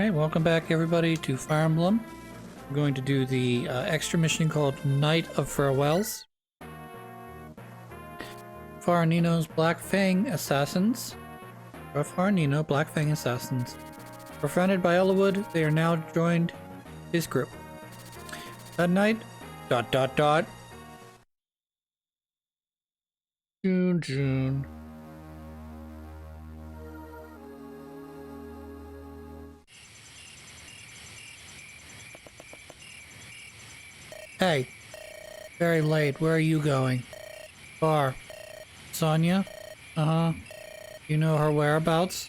Alright, welcome back everybody to Fire Emblem. We're going to do the extra mission called Night of Farewells. Farinino's Black Fang Assassins. Farinino, Black Fang Assassins. Befriended by Eliwood, they are now joined his group. That night, ... June. Hey, very late. Where are you going? Bar. Sonia? Uh-huh. You know her whereabouts?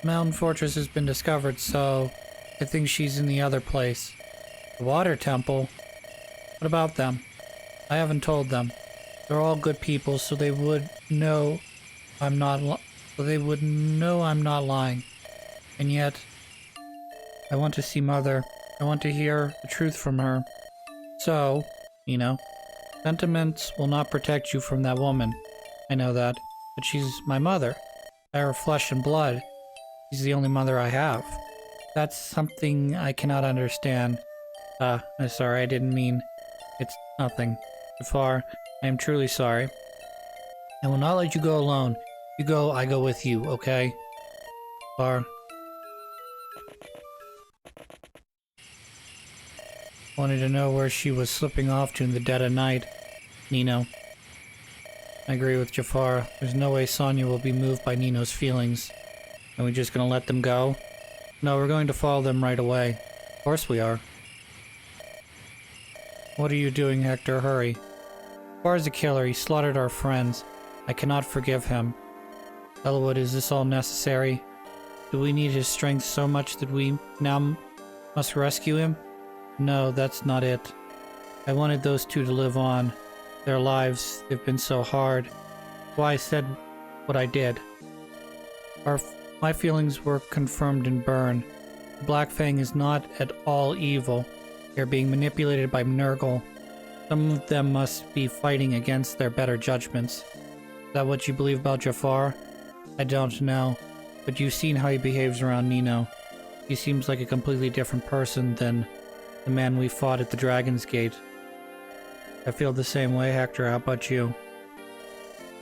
Mountain Fortress has been discovered, so I think she's in the other place. The Water Temple? What about them? I haven't told them. They're all good people, so they would know I'm not lying. And yet, I want to see Mother. I want to hear the truth from her. So, you know, sentiments will not protect you from that woman. I know that. But she's my mother. I have her flesh and blood. She's the only mother I have. That's something I cannot understand. I'm sorry, I didn't mean. It's nothing. Jafar, I am truly sorry. I will not let you go alone. You go, I go with you, okay? Jafar. Wanted to know where she was slipping off to in the dead of night. Nino. I agree with Jafar. There's no way Sonia will be moved by Nino's feelings. Are we just gonna let them go? No, we're going to follow them right away. Of course we are. What are you doing, Hector? Hurry. Jafar's a killer. He slaughtered our friends. I cannot forgive him. Eliwood, is this all necessary? Do we need his strength so much that we now must rescue him? No, that's not it. I wanted those two to live on. Their lives, they've been so hard. Why I said what I did. My feelings were confirmed in Burn. The Black Fang is not at all evil. They're being manipulated by Nurgle. Some of them must be fighting against their better judgments. Is that what you believe about Jafar? I don't know. But you've seen how he behaves around Nino. He seems like a completely different person than the man we fought at the Dragon's Gate. I feel the same way, Hector. How about you?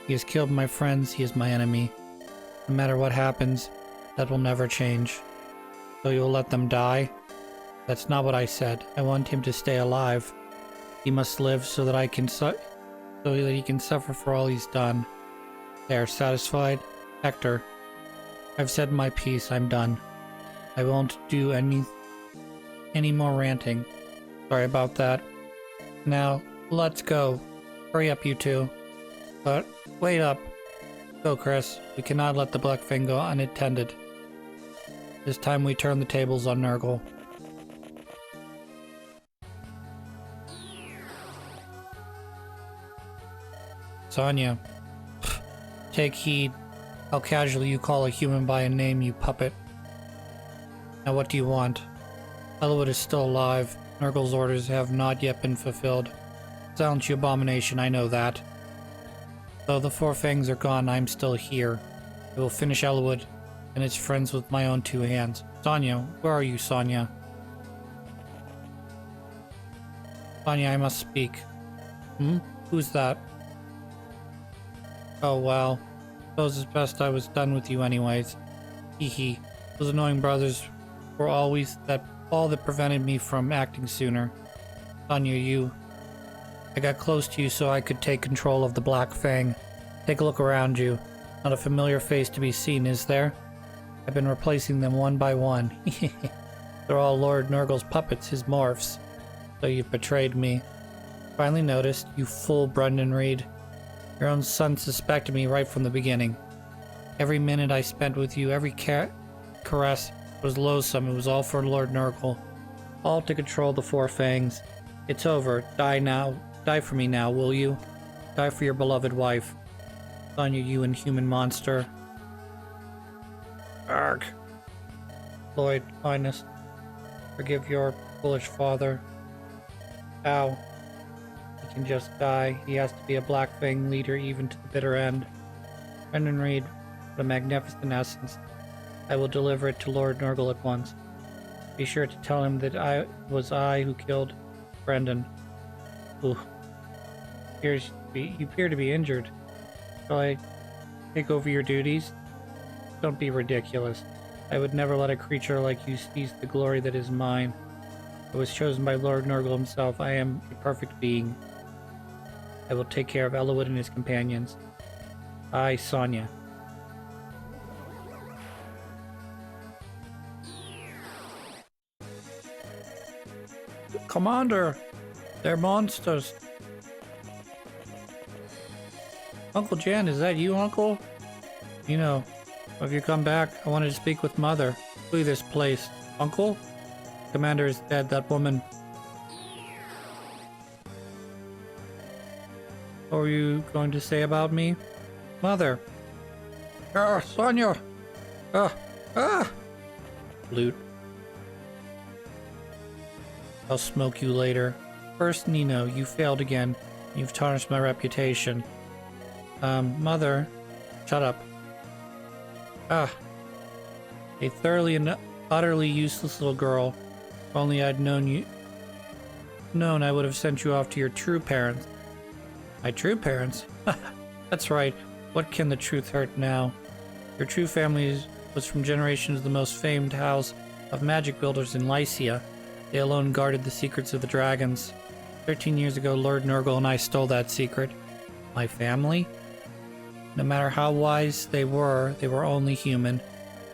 He has killed my friends. He is my enemy. No matter what happens, that will never change. So you'll let them die? That's not what I said. I want him to stay alive. He must live so that he can suffer for all he's done. They are satisfied? Hector, I've said my piece. I'm done. I won't do any more ranting. Sorry about that. Now, let's go. Hurry up, you two. But, wait up. Go, Chris. We cannot let the Black Fang go unattended. This time we turn the tables on Nurgle. Sonia. Take heed how casually you call a human by a name, you puppet. Now what do you want? Eliwood is still alive. Nurgle's orders have not yet been fulfilled. Silence, you abomination, I know that. Though the four fangs are gone, I'm still here. I will finish Eliwood and its friends with my own two hands. Sonia, where are you, Sonia? Sonia, I must speak. Who's that? Oh, well. Suppose it's best I was done with you anyways. Hee. Those annoying brothers were always all that prevented me from acting sooner. Sonia, I got close to you so I could take control of the Black Fang. Take a look around you. Not a familiar face to be seen, is there? I've been replacing them one by one. They're all Lord Nurgle's puppets, his morphs. So you've betrayed me. Finally noticed, you fool, Brendan Reed. Your own son suspected me right from the beginning. Every minute I spent with you, every caress was loathsome. It was all for Lord Nurgle. All to control the four fangs. It's over. Die now. Die for me now, will you? Die for your beloved wife. Sonia, you inhuman monster. Arg. Lloyd, Highness, forgive your foolish father. Ow. He can just die. He has to be a Black Fang leader even to the bitter end. Brendan Reed, what a magnificent essence. I will deliver it to Lord Nurgle at once. Be sure to tell him that I who killed Brendan. Ooh. You appear to be injured. Shall I take over your duties? Don't be ridiculous. I would never let a creature like you seize the glory that is mine. I was chosen by Lord Nurgle himself. I am a perfect being. I will take care of Eliwood and his companions. I, Sonya. Commander! They're monsters! Uncle Jan, is that you, Uncle? You know, have you come back? I wanted to speak with Mother. Flee this place. Uncle? Commander is dead, that woman. What were you going to say about me? Mother! Sonya! Loot. I'll smoke you later. First, Nino, you failed again. You've tarnished my reputation. Mother. Shut up. A thoroughly and utterly useless little girl. If only I'd known, I would have sent you off to your true parents. My true parents? That's right. What can the truth hurt now? Your true family was from generations of the most famed house of magic builders in Lycia. They alone guarded the secrets of the dragons. 13 years ago, Lord Nurgle and I stole that secret. My family? No matter how wise they were only human.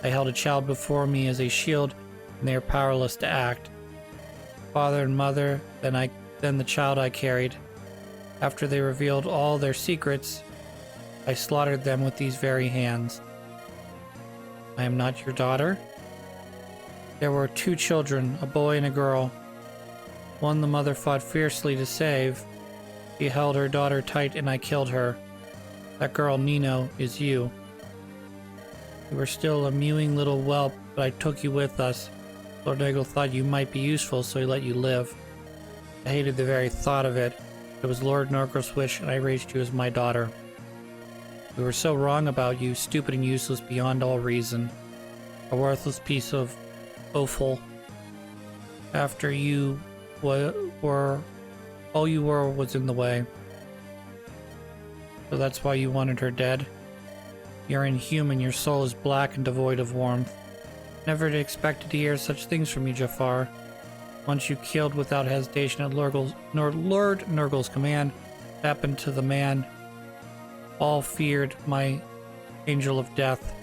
I held a child before me as a shield, and they are powerless to act. Father and mother, then the child I carried. After they revealed all their secrets, I slaughtered them with these very hands. I am not your daughter? There were 2 children, a boy and a girl. One the mother fought fiercely to save. She held her daughter tight and I killed her. That girl, Nino, is you. You were still a mewing little whelp, but I took you with us. Lord Nurgle thought you might be useful, so he let you live. I hated the very thought of it. It was Lord Nurgle's wish, and I raised you as my daughter. We were so wrong about you, stupid and useless beyond all reason. A worthless piece of offal. After you all you were was in the way. So that's why you wanted her dead? You're inhuman, your soul is black and devoid of warmth. Never expected to hear such things from you, Jafar. Once you killed without hesitation at Lord Nurgle's command, what happened to the man? All feared my angel of death.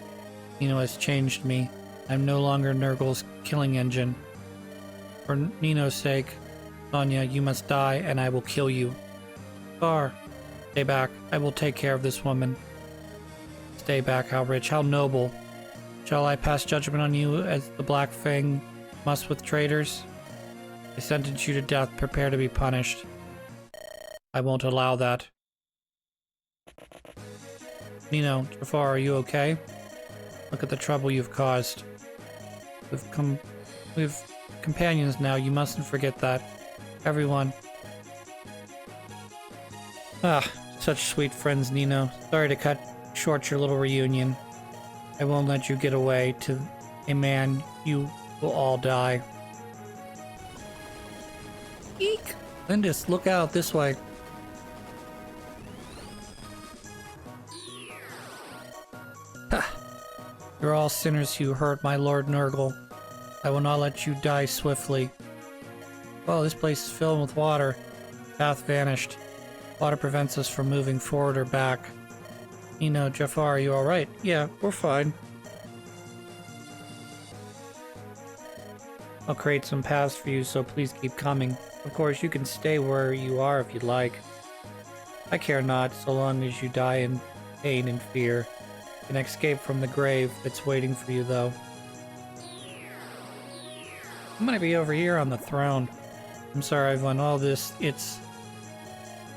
Nino has changed me. I'm no longer Nurgle's killing engine. For Nino's sake, Sonya, you must die and I will kill you. Jafar, stay back. I will take care of this woman. Stay back, how rich, how noble. Shall I pass judgment on you as the Black Fang must with traitors? I sentence you to death. Prepare to be punished. I won't allow that. Nino, Jafar, are you okay? Look at the trouble you've caused. We've companions now. You mustn't forget that. Everyone. Such sweet friends, Nino. Sorry to cut short your little reunion. I won't let you get away to a man. You will all die. Eek! Lindis, look out this way. You're all sinners who hurt my Lord Nurgle. I will not let you die swiftly. Oh, this place is filled with water. Path vanished. Water prevents us from moving forward or back. Nino, Jafar, are you alright? Yeah, we're fine. I'll create some paths for you, so please keep coming. Of course, you can stay where you are if you'd like. I care not, so long as you die in pain and fear. You can escape from the grave that's waiting for you, though. I'm gonna be over here on the throne. I'm sorry I've won all this. It's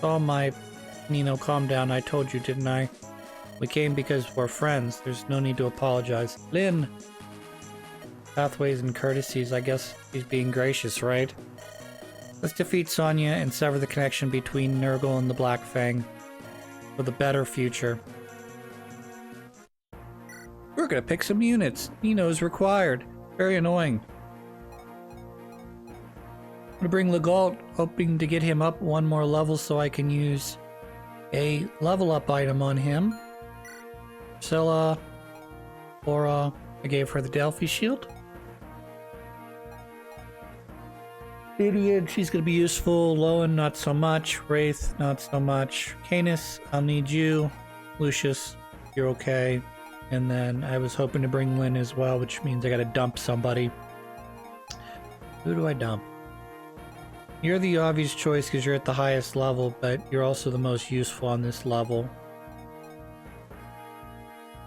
all my... Nino, calm down. I told you, didn't I? We came because we're friends. There's no need to apologize. Lynn! Pathways and courtesies. I guess he's being gracious, right? Let's defeat Sonya and sever the connection between Nurgle and the Black Fang. For the better future. We're gonna pick some units. Nino's required. Very annoying. I'm gonna bring Legault, hoping to get him up one more level so I can use a level up item on him. Priscilla, Laura, I gave her the Delphi shield. Idiot, she's gonna be useful. Lowen, not so much. Wraith, not so much. Canis, I'll need you. Lucius, you're okay. And then I was hoping to bring Lynn as well, which means I gotta dump somebody. Who do I dump? You're the obvious choice because you're at the highest level, but you're also the most useful on this level.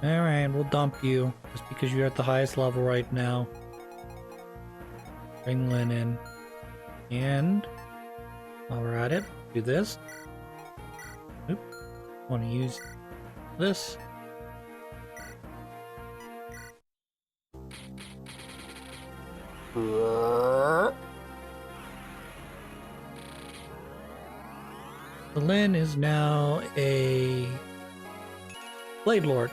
Alright, we'll dump you, just because you're at the highest level right now. Bring Lynn in. And while we're at it, do this. Oop. Want to use this. Lynn is now a Blade Lord.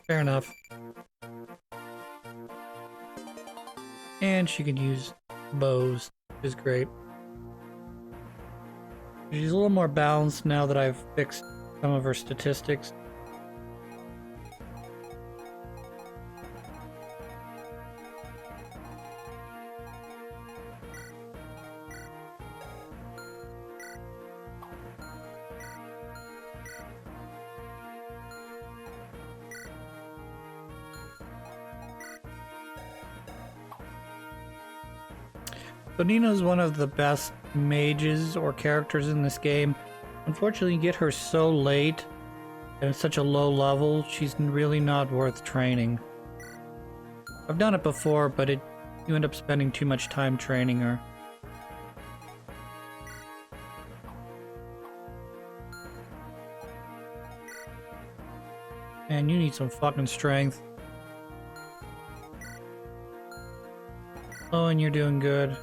Fair enough. And she can use bows, which is great. She's a little more balanced now that I've fixed some of her statistics. So Nina's one of the best mages or characters in this game. Unfortunately, you get her so late and at such a low level, she's really not worth training. I've done it before, but you end up spending too much time training her. And you need some fucking strength. Oh, and you're doing good.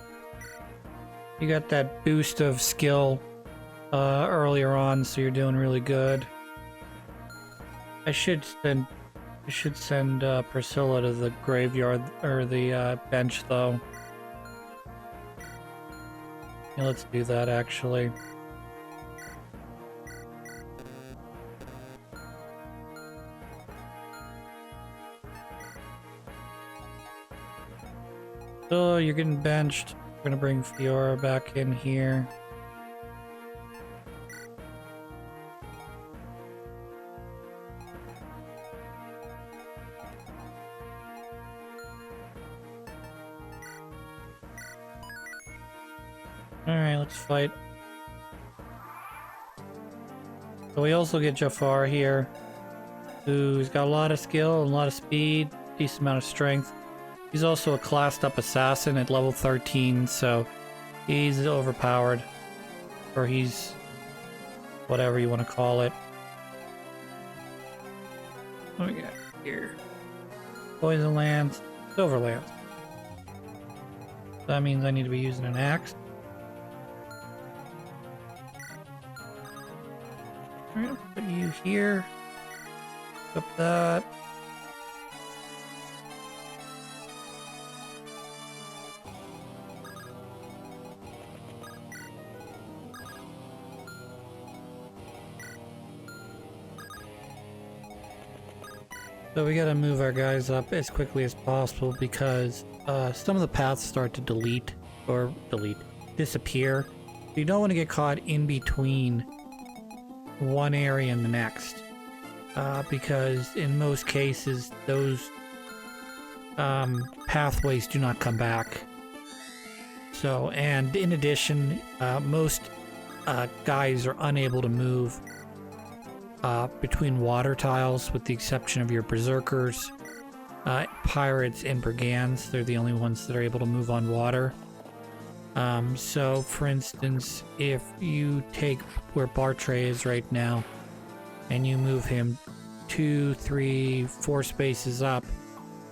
You got that boost of skill earlier on, so you're doing really good. I should send Priscilla to the graveyard or the bench, though. Yeah, let's do that actually. So you're getting benched. We're gonna bring Fiora back in here. Alright, let's fight. So we also get Jafar here, who's got a lot of skill and a lot of speed, decent amount of strength. He's also a classed up assassin at level 13, so he's overpowered. Or he's whatever you want to call it. What do we got here? Poison Lance, Silver Lance. That means I need to be using an axe. Alright, I'll put you here. Put that. So we gotta move our guys up as quickly as possible because some of the paths start to disappear. You don't want to get caught in between one area and the next because in most cases those pathways do not come back. So, and in addition, most guys are unable to move between water tiles, with the exception of your berserkers, pirates, and brigands. They're the only ones that are able to move on water. So, for instance, if you take where Bartray is right now, and you move him 2, 3, 4 spaces up,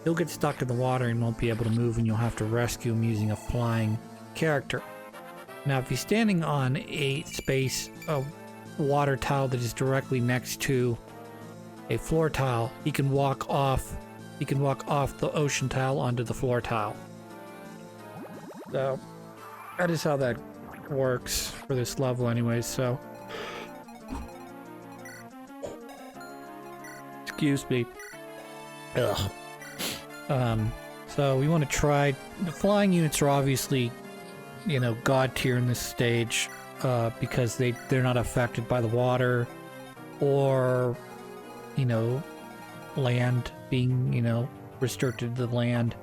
he'll get stuck in the water and won't be able to move, and you'll have to rescue him using a flying character. Now, if he's standing on a space of water tile that is directly next to a floor tile, he can walk off the ocean tile onto the floor tile. So That is how that works for this level anyway, so... Excuse me. Ugh. So we want to try... The flying units are obviously, you know, god tier in this stage, because they're not affected by the water, or, you know, land being, you know, restricted to the land.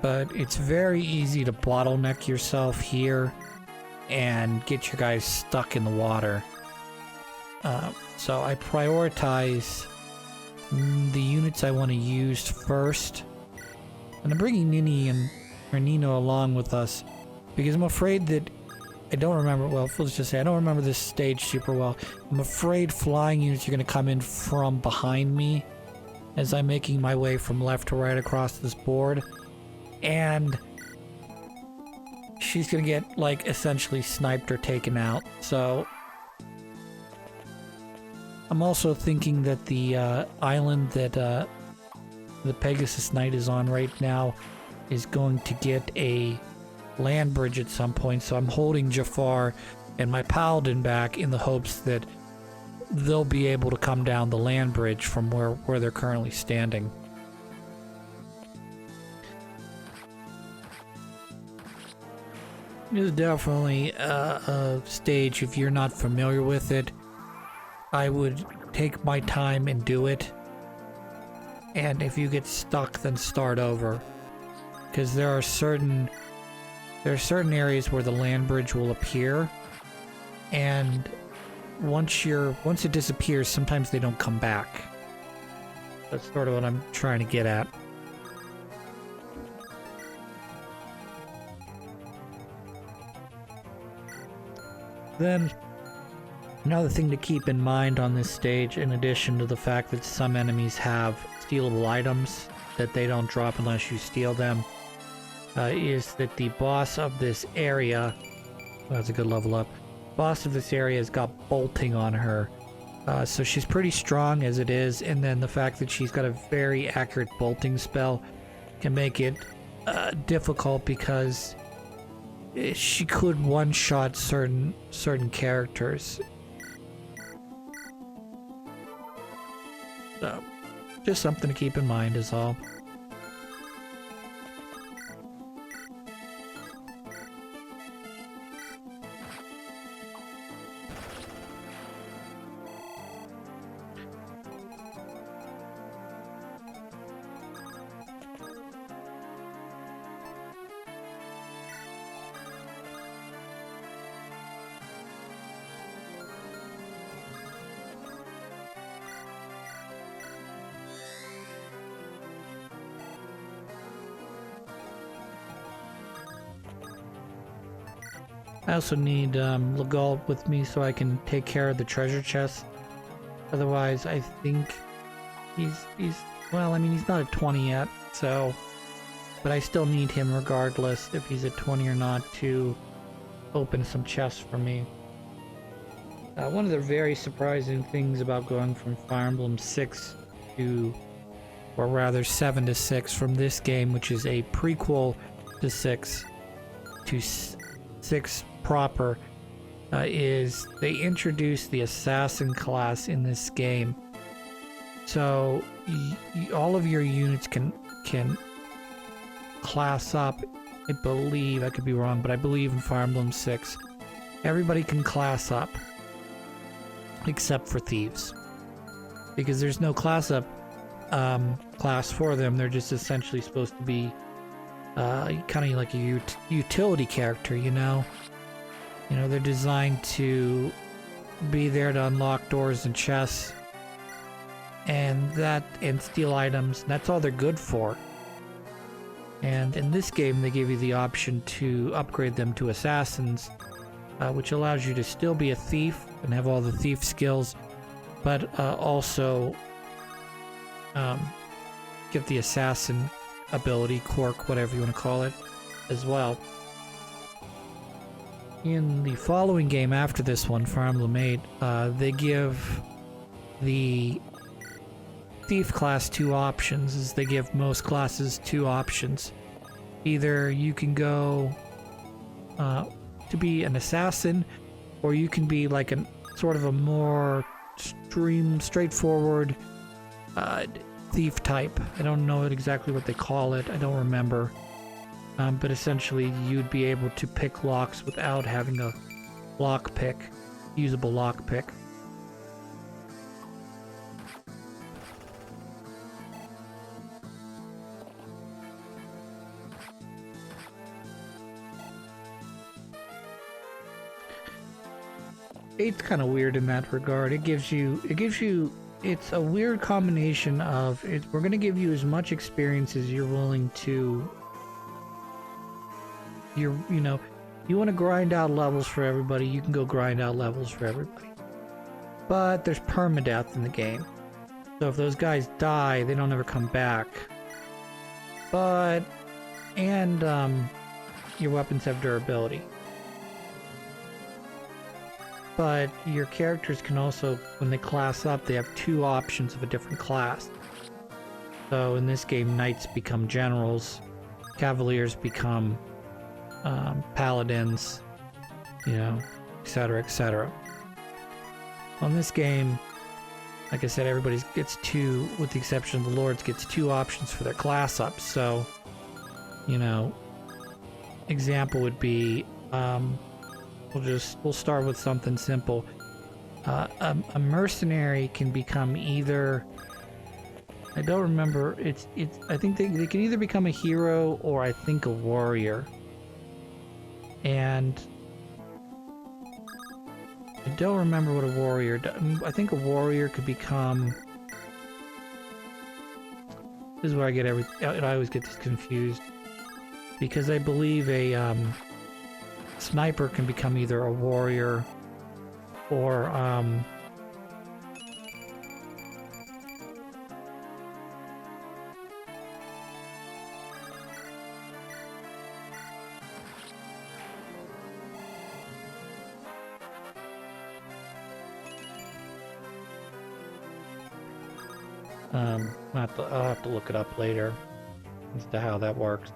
But it's very easy to bottleneck yourself here and get your guys stuck in the water. So I prioritize the units I want to use first. And I'm bringing Nino along with us because I'm afraid that I don't remember, well, let's just say I don't remember this stage super well. I'm afraid flying units are going to come in from behind me as I'm making my way from left to right across this board. And she's going to get, like, essentially sniped or taken out. So I'm also thinking that the island that the Pegasus Knight is on right now is going to get a land bridge at some point, so I'm holding Jafar and my Paladin back in the hopes that they'll be able to come down the land bridge from where they're currently standing. It is definitely a stage, if you're not familiar with it, I would take my time and do it. And if you get stuck, then start over. Because there are certain areas where the land bridge will appear, and once it disappears, sometimes they don't come back. That's sort of what I'm trying to get at. Then, another thing to keep in mind on this stage, in addition to the fact that some enemies have stealable items that they don't drop unless you steal them, is that the boss of this area, that's a good level up, boss of this area has got bolting on her. So she's pretty strong as it is, and then the fact that she's got a very accurate bolting spell can make it difficult because she could one-shot certain characters. So, just something to keep in mind is all. I also need Legault with me so I can take care of the treasure chest. Otherwise, I think he's well, I mean, he's not at 20 yet, so... But I still need him regardless, if he's at 20 or not, to open some chests for me. One of the very surprising things about going from Fire Emblem 6 to... or rather 7 to 6 from this game, which is a prequel to 6, to 6 proper, is they introduced the assassin class in this game. So all of your units can class up. I believe, I could be wrong, but I believe in Fire Emblem 6 everybody can class up except for thieves, because there's no class up class for them. They're just essentially supposed to be kind of like a utility character, you know? You know, they're designed to be there to unlock doors and chests and steal items. And that's all they're good for. And in this game, they give you the option to upgrade them to assassins, which allows you to still be a thief and have all the thief skills, but also get the assassin ability, quirk, whatever you want to call it, as well. In the following game after this one, Fire Emblem 8, they give the thief class 2 options, as they give most classes 2 options. Either you can go to be an assassin, or you can be like a sort of a more straightforward thief type. I don't know exactly what they call it. I don't remember. But essentially, you'd be able to pick locks without having a lockpick, usable lockpick. Eight's kind of weird in that regard. It's a weird combination of we're going to give you as much experience as you're willing to. You want to grind out levels for everybody, you can go grind out levels for everybody. But there's permadeath in the game. So if those guys die, they don't ever come back. And your weapons have durability. But your characters can also, when they class up, they have 2 options of a different class. So in this game, knights become generals, cavaliers become paladins, etc., etc. On this game, like I said, everybody gets 2, with the exception of the lords, gets 2 options for their class ups. So, example would be, we'll start with something simple. A mercenary can become either, I don't remember, I think they can either become a hero or I think a warrior. And I don't remember what a warrior does. I think a warrior could become, this is where I always get this confused, because I believe a sniper can become either a warrior or I'll have to look it up later as to how that works.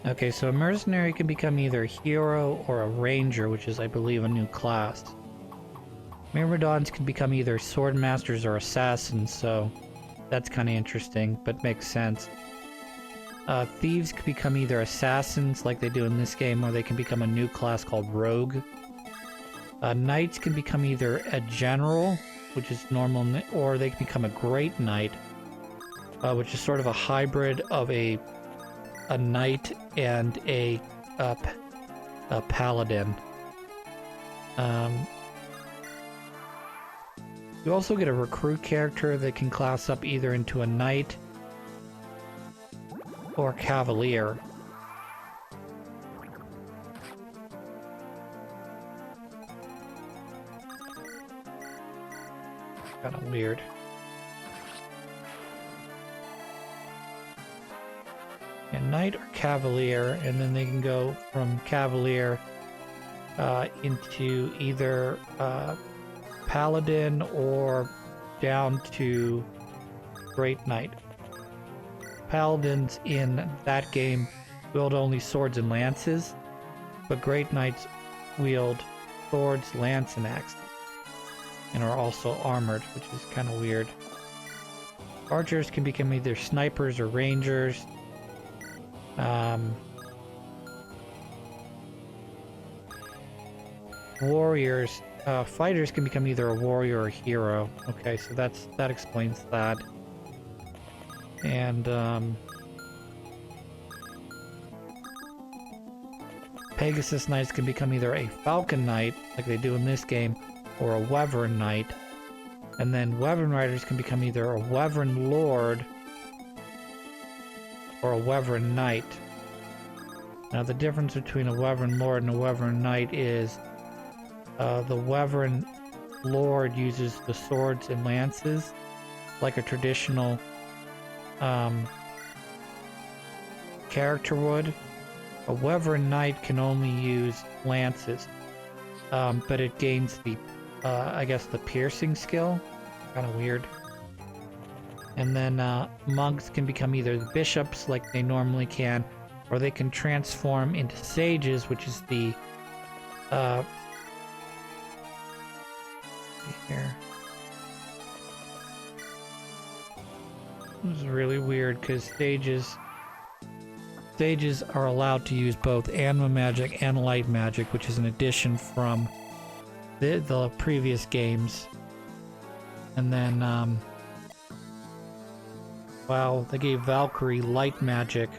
Okay, so a mercenary can become either a hero or a ranger, which is, I believe, a new class. Myrmidons can become either sword masters or assassins, so that's kind of interesting, but makes sense. Thieves can become either assassins, like they do in this game, or they can become a new class called rogue. Knights can become either a general, which is normal, or they can become a great knight, which is sort of a hybrid of a knight and a paladin. You also get a recruit character that can class up either into a knight or cavalier. Kind of weird. A knight or cavalier, and then they can go from cavalier into either paladin or down to great knight. Paladins in that game wield only swords and lances, but great knights wield swords, lance, and axes, and are also armored, which is kind of weird. Archers can become either snipers or rangers. Warriors, fighters can become either a warrior or a hero. Okay, so that explains that. And Pegasus Knights can become either a Falcon Knight, like they do in this game, or a Wyvern Knight. And then Wyvern Riders can become either a Wyvern Lord or a Wyvern Knight. Now the difference between a Wyvern Lord and a Wyvern Knight is the Wyvern lord uses the swords and lances like a traditional character would. A Wyvern Knight can only use lances, but it gains the, I guess, the piercing skill. Kind of weird. And then monks can become either the bishops like they normally can, or they can transform into sages, which is the here. This is really weird because sages are allowed to use both anima magic and light magic, which is an addition from the previous games. And then wow, they gave Valkyrie light magic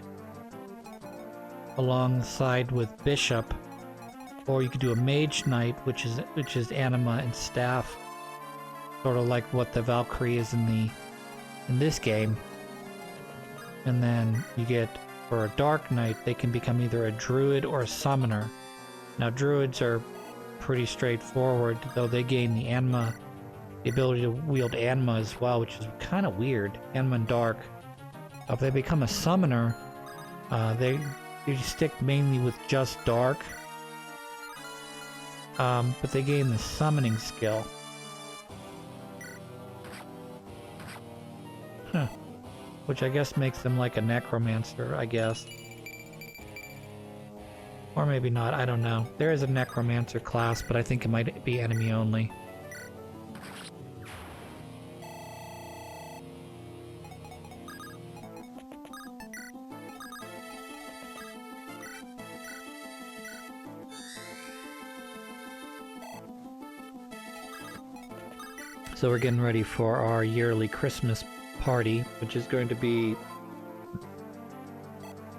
alongside with Bishop, or you could do a Mage Knight, which is anima and staff, sort of like what the Valkyrie is in this game. And then you get, for a Dark Knight, they can become either a Druid or a Summoner. Now Druids are pretty straightforward, though they gain the anima, the ability to wield anima as well, which is kind of weird. Anima and Dark. If they become a Summoner, they stick mainly with just Dark, but they gain the summoning skill. Huh. Which I guess makes them like a Necromancer, I guess. Or maybe not, I don't know. There is a Necromancer class, but I think it might be enemy only. So we're getting ready for our yearly Christmas party, which is going to be...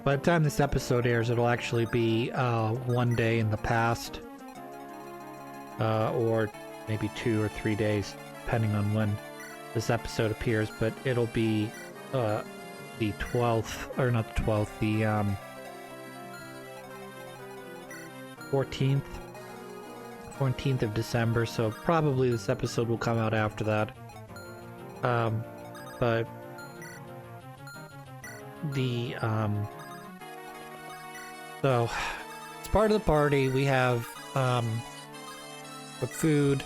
By the time this episode airs, it'll actually be one day in the past. Or maybe 2 or 3 days, depending on when this episode appears. But it'll be the 12th, or not the 12th, the 14th of December, so probably this episode will come out after that. But the so as part of the party, we have food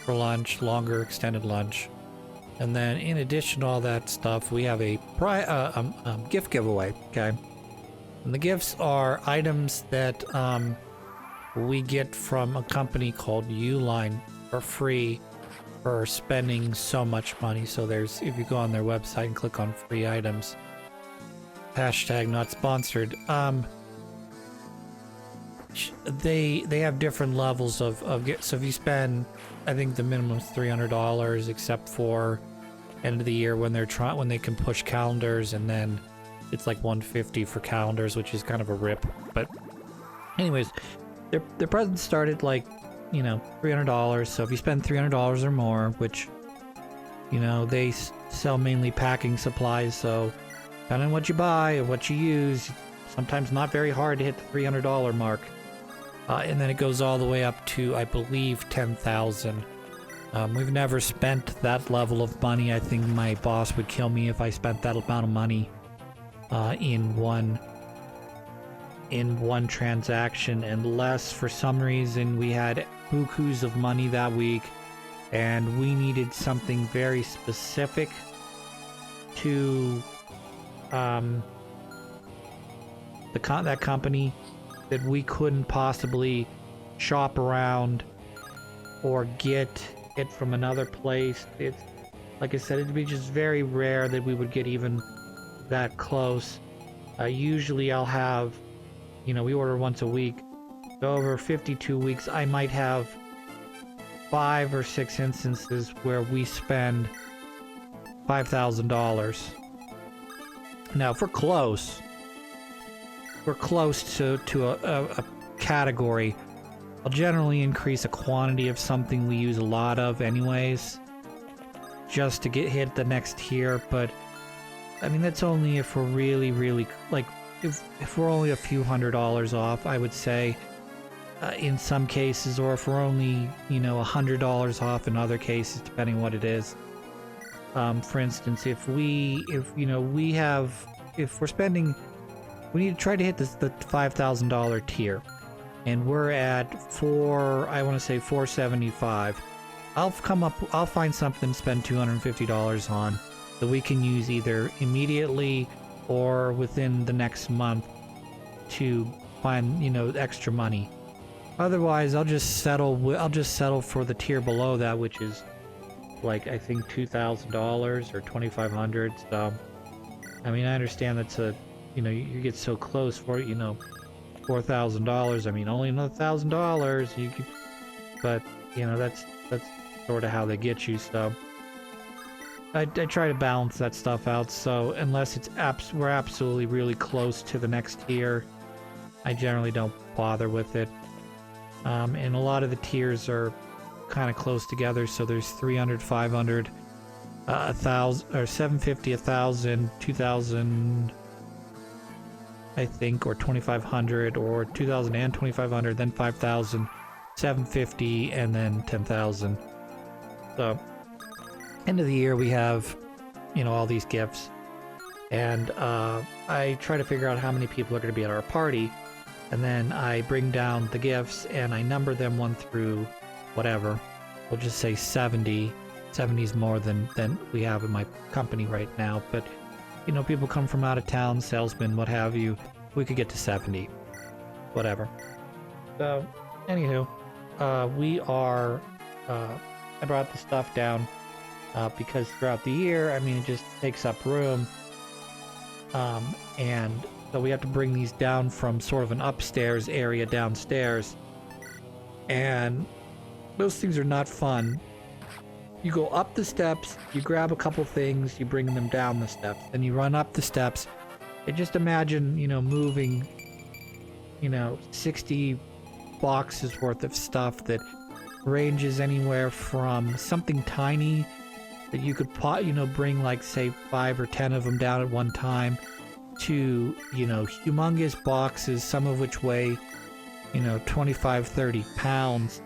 for lunch, longer extended lunch, and then in addition to all that stuff, we have a gift giveaway. Okay, and the gifts are items that we get from a company called Uline for free for spending so much money. So there's, if you go on their website and click on free items, hashtag not sponsored, they have different levels of gifts. So if you spend, I think the minimum is $300, except for end of the year when when they can push calendars, and then it's like $150 for calendars, which is kind of a rip. But anyways, their presents start at like, you know, $300. So if you spend $300 or more, which, you know, they sell mainly packing supplies, so depending on what you buy and what you use, sometimes not very hard to hit the $300 mark. And then it goes all the way up to, I believe, $10,000. We've never spent that level of money. I think my boss would kill me if I spent that amount of money in one transaction, unless for some reason we had bukus of money that week and we needed something very specific to that company that we couldn't possibly shop around or get it from another place. It's like I said, it'd be just very rare that we would get even that close. Usually I'll have, you know, we order once a week. So over 52 weeks, I might have 5 or 6 instances where we spend $5,000. Now, if we're close to a category, I'll generally increase a quantity of something we use a lot of anyways, just to hit the next tier. But I mean, that's only if we're really, really, like, if we're only a few $100s off, I would say. in some cases, or if we're only, you know, $100 off in other cases, depending what it is. For instance, if you know, if we're spending, we need to try to hit the $5,000 tier, and we're at I want to say 475. I'll find something to spend $250 on that we can use either immediately or within the next month to find, you know, extra money. Otherwise, I'll just settle for the tier below that, which is like, I think $2,000 or $2,500. So, I mean, I understand that's you know, you get so close for, you know, $4,000. I mean, only another $1,000. But you know, that's sort of how they get you. So, I try to balance that stuff out. So, unless we're absolutely really close to the next tier, I generally don't bother with it. And a lot of the tiers are kind of close together, so there's 300, 500, 1,000, or 750, 1,000, 2,000, I think, or 2,500, or 2,000 and 2,500, then 5,000, 750, and then 10,000. So, end of the year we have, you know, all these gifts, and I try to figure out how many people are going to be at our party, and then I bring down the gifts and I number them 1 through whatever. We'll just say 70. 70 is more than we have in my company right now, but you know, people come from out of town, salesmen, what have you. We could get to 70, whatever. So, anywho, I brought the stuff down because throughout the year, I mean, it just takes up room, and so we have to bring these down from sort of an upstairs area downstairs, and those things are not fun. You go up the steps, you grab a couple things, you bring them down the steps, then you run up the steps. And just imagine, you know, moving, you know, 60 boxes worth of stuff that ranges anywhere from something tiny that you could bring, like, say 5 or 10 of them down at one time, to, you know, humongous boxes, some of which weigh, you know, 25, 30 pounds,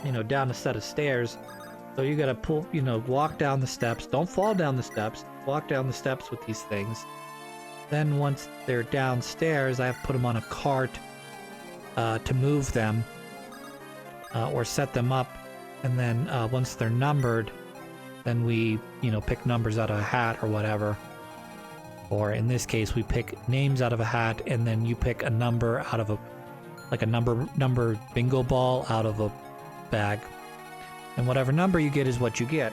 you know, down a set of stairs. So you gotta walk down the steps. Don't fall down the steps. Walk down the steps with these things. Then once they're downstairs, I have to put them on a cart to move them or set them up. And then once they're numbered, then we, you know, pick numbers out of a hat or whatever. Or in this case, we pick names out of a hat, and then you pick a number out of a number bingo ball out of a bag. And whatever number you get is what you get.